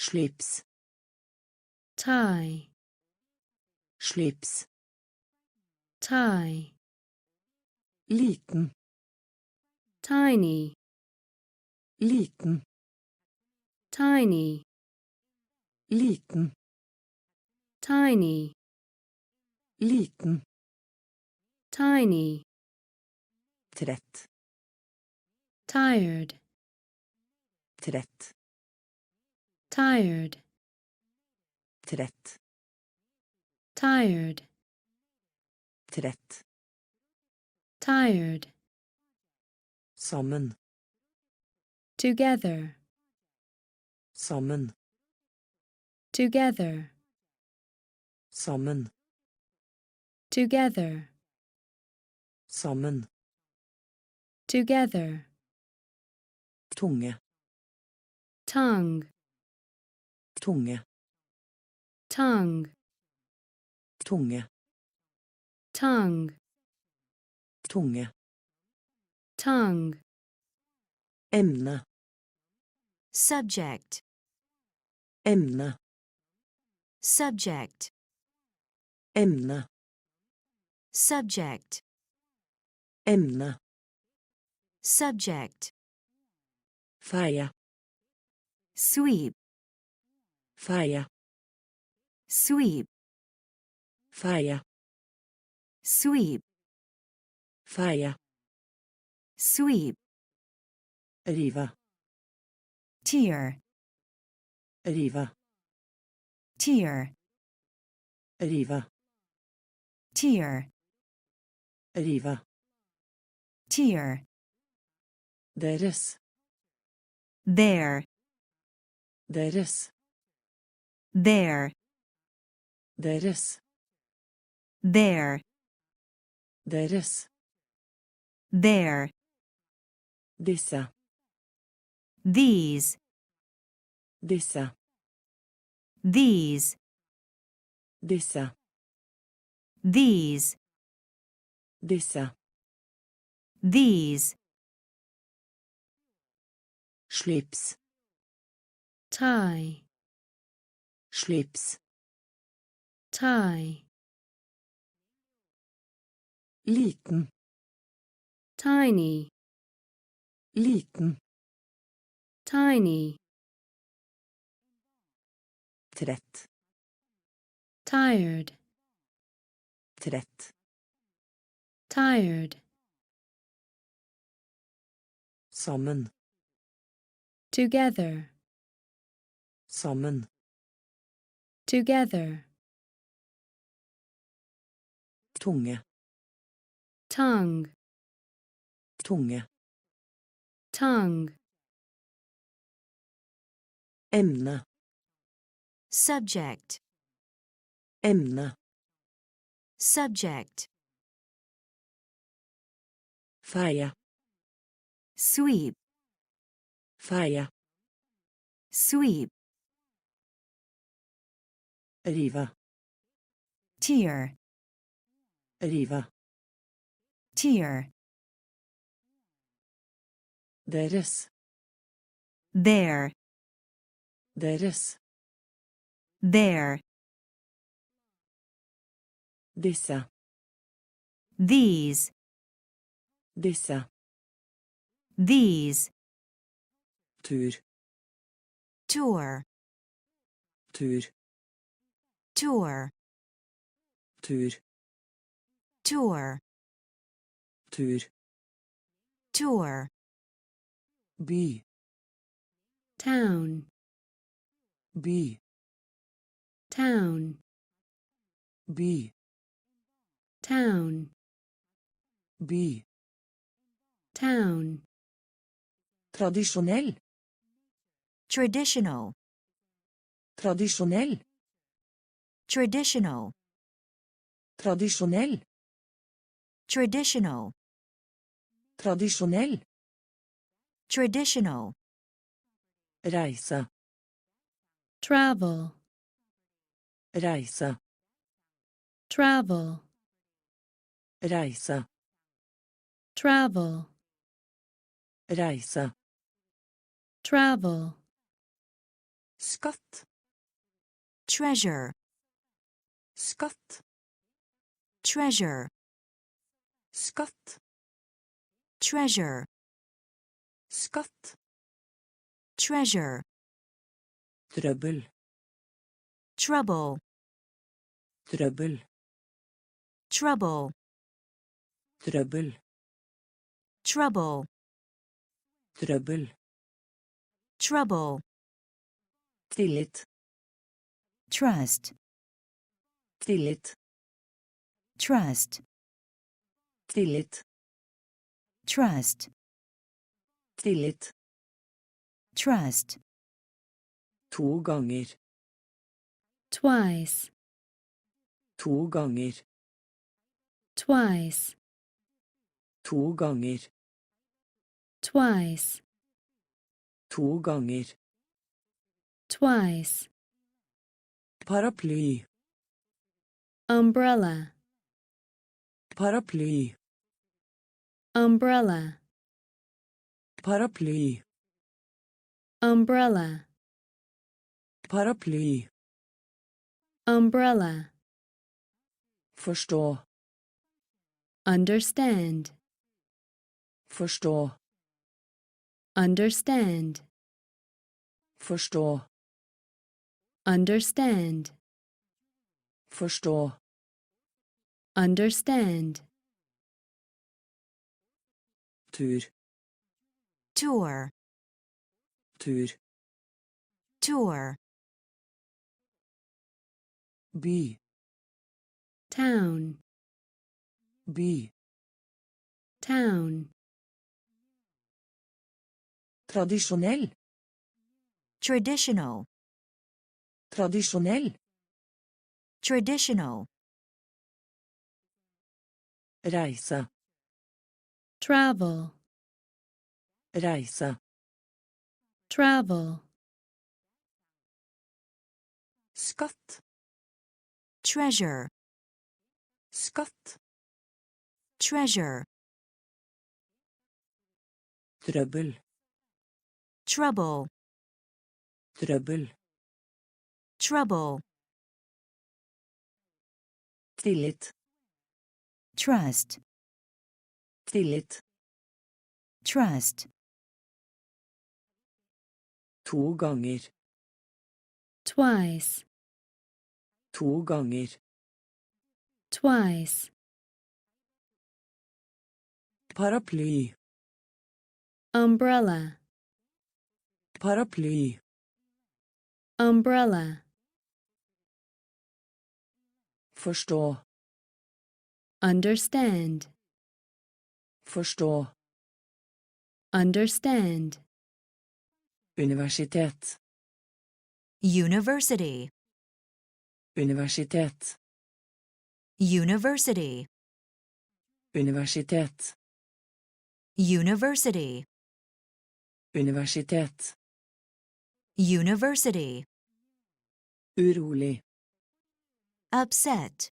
slips, tie, slips, tie, liten, tiny, liten, tiny, liten, tiny, liten, tiny, trett, tired, trett, tired, trett, tired, trett, tired, sammen, together, sammen, together, sammen, together, sammen, together, tunge, tongue, tunge, tongue, tunge, tongue, tunge, tongue, emne, subject, emne, subject, emne, subject, emne, subject, feie, sweep, feie, sweep, feie, sweep, feie, sweep, rive, tear, rive, tear, rive, tear, rive, tear, deres, there, deres, there, deres, there, deres, there, disse, these, disse, these, disse, these, disse, these, slips, tie, slips, tie, liten, tiny, liten, tiny, trett, tired, trett, tired, sammen, together, sammen, together, tunge, tongue, tunge, tongue, emne, subject, emne, subject, feie, sweep, feie, sweep, rive, tear, rive, tear, deres, there, deres, there, disse, these, disse, these, tur, tour, tur, tour, tur, tour, tur, tour, by, town, by, town, by, town, by, town, tradisjonell, traditional, tradisjonell, traditional, tradisjonell, traditional, tradisjonell, traditional, reise, travel, reise, travel, reise, travel, reise, travel, Skatt. treasure, Skatt. treasure, Skatt. treasure, Skatt. treasure, Trøbbel. trouble, Trøbbel. trouble, Trøbbel. trouble, Trøbbel. trouble, Tillit. trust, Tillit. trust, Tillit. trust, Tillit. trust, 2 ganger. twice, 2 ganger. twice, 2 ganger. twice, 2 ganger. twice, Paraply. umbrella, Paraply. umbrella, Paraply. umbrella, Paraply. umbrella, Forstå. understand, Forstå. understand, Forstå. understand, Forstå. understand, Tur. tour, Tur. tour, By. town, By. town, Tradisjonell. traditional, Tradisjonell. traditional, Reise. travel, Reise. travel, Skatt. treasure, Skatt. treasure, Trøbbel. trouble, Trøbbel. trouble, Tillit. trust, Tillit. trust, 2 ganger. twice, 2 ganger. twice, Paraply. umbrella, Paraply. umbrella, Forstå. understand, Forstå. understand, Universitet. university, Universitet. university, Universitet. university, Universitet. university, Urolig. upset,